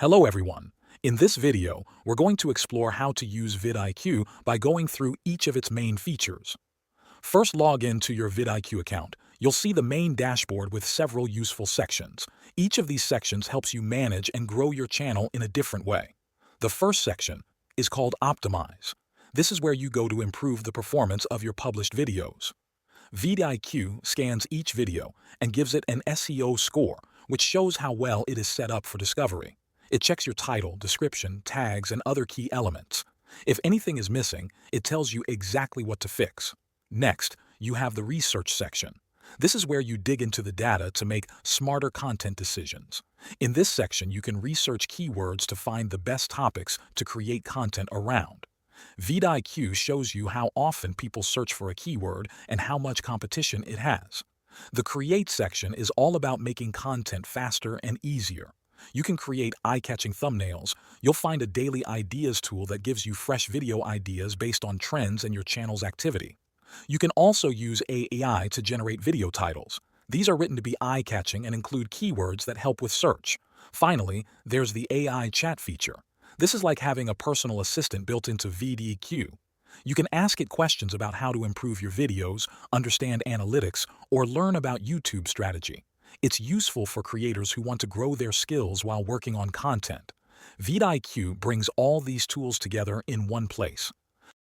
Hello everyone. In this video, we're going to explore how to use VidIQ by going through each of its main features. First, log in to your VidIQ account. You'll see the main dashboard with several useful sections. Each of these sections helps you manage and grow your channel in a different way. The first section is called Optimize. This is where you go to improve the performance of your published videos. VidIQ scans each video and gives it an SEO score, which shows how well it is set up for discovery. It checks your title, description, tags, and other key elements. If anything is missing, it tells you exactly what to fix. Next, you have the research section. This is where you dig into the data to make smarter content decisions. In this section, you can research keywords to find the best topics to create content around. VidIQ shows you how often people search for a keyword and how much competition it has. The Create section is all about making content faster and easier. You can create eye-catching thumbnails. You'll find a daily ideas tool that gives you fresh video ideas based on trends and your channel's activity. You can also use AI to generate video titles. These are written to be eye-catching and include keywords that help with search. Finally, there's the AI chat feature. This is like having a personal assistant built into VidIQ. You can ask it questions about how to improve your videos, understand analytics, or learn about YouTube strategy. It's useful for creators who want to grow their skills while working on content. VidIQ brings all these tools together in one place.